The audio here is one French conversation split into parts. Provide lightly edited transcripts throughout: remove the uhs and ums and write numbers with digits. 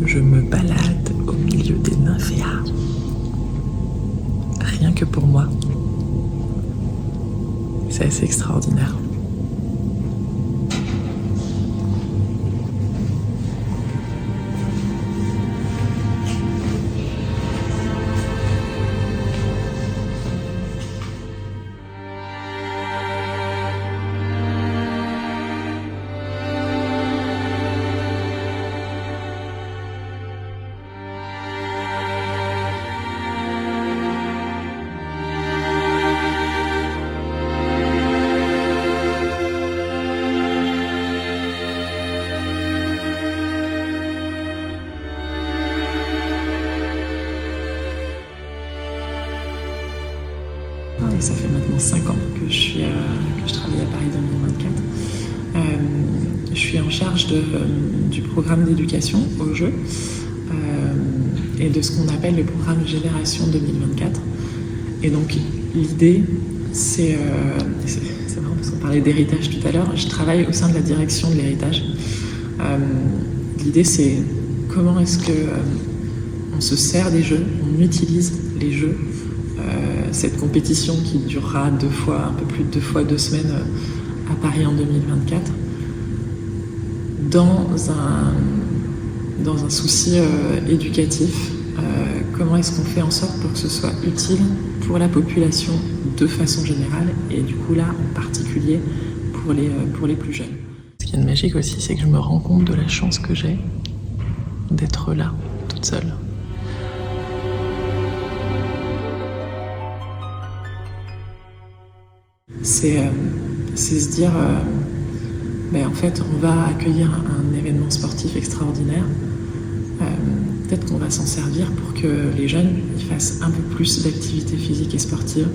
je me balade au milieu des nymphéas. Rien que pour moi. C'est assez extraordinaire. Et ça fait maintenant 5 ans que je travaille à Paris 2024. Je suis en charge du programme d'éducation au jeu et de ce qu'on appelle le programme Génération 2024. Et donc l'idée, c'est marrant parce qu'on parlait d'héritage tout à l'heure, je travaille au sein de la direction de l'héritage. L'idée, c'est comment est-ce qu'on se sert des jeux, on utilise les jeux, cette compétition qui durera un peu plus de 2 fois 2 semaines à Paris en 2024, dans un souci éducatif. Comment est-ce qu'on fait en sorte pour que ce soit utile pour la population de façon générale et du coup là en particulier pour les plus jeunes. Ce qui est magique aussi, c'est que je me rends compte de la chance que j'ai d'être là, toute seule. C'est se dire, en fait, on va accueillir un événement sportif extraordinaire. Peut-être qu'on va s'en servir pour que les jeunes ils fassent un peu plus d'activité physique et sportive.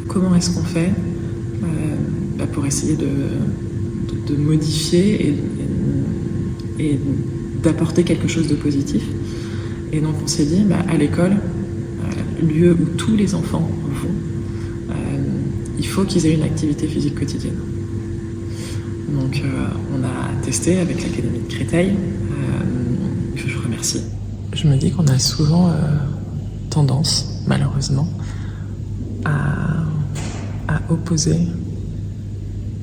Comment est-ce qu'on fait pour essayer de modifier et d'apporter quelque chose de positif. Et donc on s'est dit, à l'école, lieu où tous les enfants vont, il faut qu'ils aient une activité physique quotidienne. Donc on a testé avec l'Académie de Créteil, que je remercie. Je me dis qu'on a souvent tendance, malheureusement, à opposer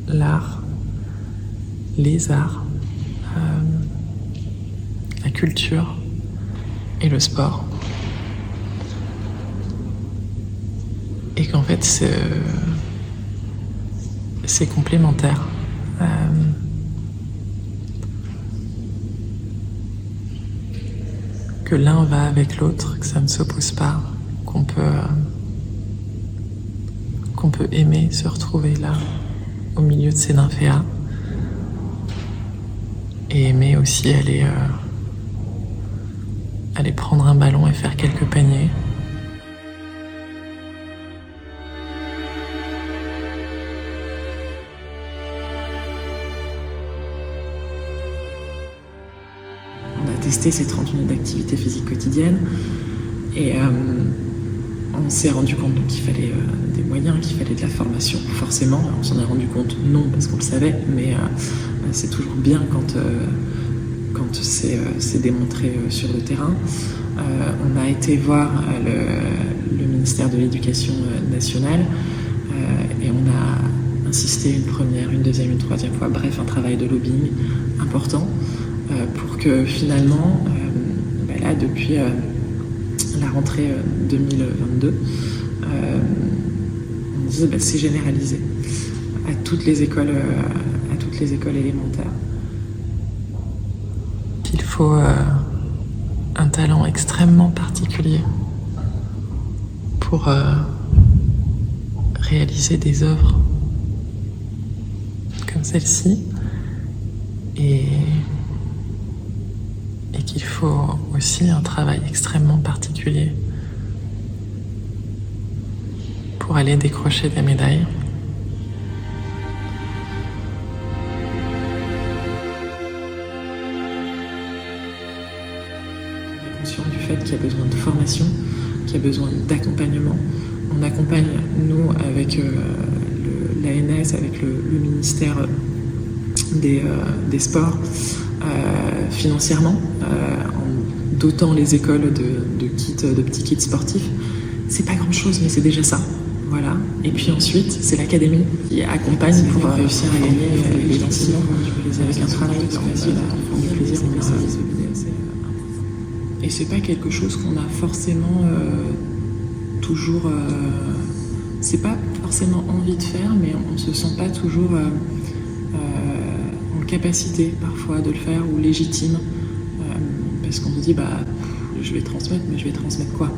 l'art, les arts, la culture et le sport. Et qu'en fait, c'est complémentaire. Que l'un va avec l'autre, que ça ne s'oppose pas, qu'on peut aimer se retrouver là, au milieu de ces nymphéas, et aimer aussi aller prendre un ballon et faire quelques paniers. Testé ces 30 minutes d'activité physique quotidienne et on s'est rendu compte qu'il fallait des moyens, qu'il fallait de la formation, forcément. On s'en est rendu compte, non parce qu'on le savait, mais c'est toujours bien quand c'est démontré sur le terrain. On a été voir le ministère de l'Éducation nationale et on a insisté une première, une deuxième, une troisième fois, bref, un travail de lobbying important. Pour que finalement, là, depuis la rentrée 2022, on dise c'est généralisé à toutes les écoles élémentaires. Il faut un talent extrêmement particulier pour réaliser des œuvres comme celle-ci et qu'il faut aussi un travail extrêmement particulier pour aller décrocher des médailles. On est conscient du fait qu'il y a besoin de formation, qu'il y a besoin d'accompagnement. On accompagne, nous, avec l'ANS, avec le ministère des Sports, financièrement, d'autant les écoles de petits kits sportifs. C'est pas grand-chose, mais c'est déjà ça. Voilà. Et puis ensuite, c'est l'académie qui accompagne pour réussir à gagner les enseignants avec un travail facile à prendre du plaisir. Et c'est pas quelque chose qu'on a forcément toujours... c'est pas forcément envie de faire, mais on se sent pas toujours en capacité parfois de le faire ou légitime. Parce qu'on se dit, je vais transmettre, mais je vais transmettre quoi?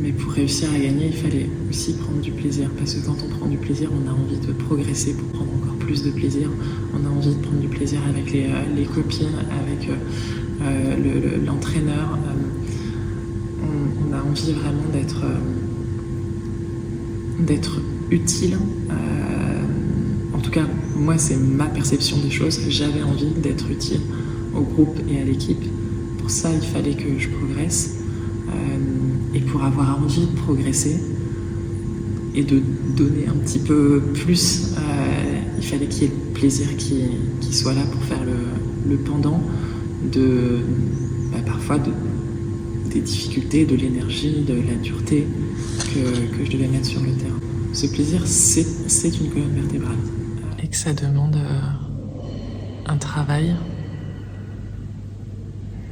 Mais pour réussir à gagner, il fallait aussi prendre du plaisir. Parce que quand on prend du plaisir, on a envie de progresser pour prendre encore plus de plaisir. On a envie de prendre du plaisir avec les copines, avec l'entraîneur. On a envie vraiment d'être utile. En tout cas, moi, c'est ma perception des choses. J'avais envie d'être utile au groupe et à l'équipe. Pour ça, il fallait que je progresse. Et pour avoir envie de progresser et de donner un petit peu plus, il fallait qu'il y ait le plaisir qui soit là pour faire le pendant parfois des difficultés, de l'énergie, de la dureté que je devais mettre sur le terrain. Ce plaisir, c'est une colonne vertébrale. Et que ça demande un travail,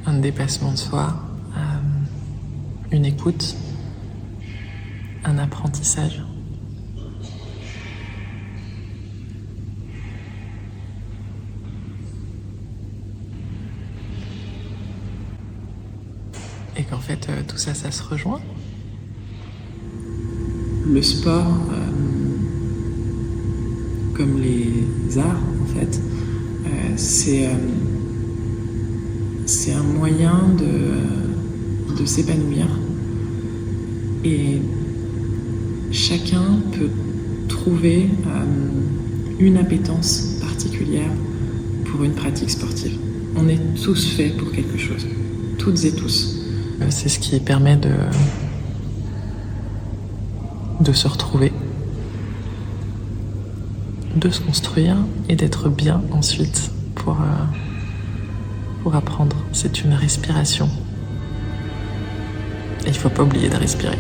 un dépassement de soi, une écoute, un apprentissage. Et qu'en fait, tout ça, ça se rejoint. Le sport, comme les arts, en fait, c'est un moyen de s'épanouir. Et chacun peut trouver une appétence particulière pour une pratique sportive. On est tous faits pour quelque chose, toutes et tous. C'est ce qui permet de se retrouver, de se construire et d'être bien ensuite pour apprendre. C'est une respiration. Et il ne faut pas oublier de respirer.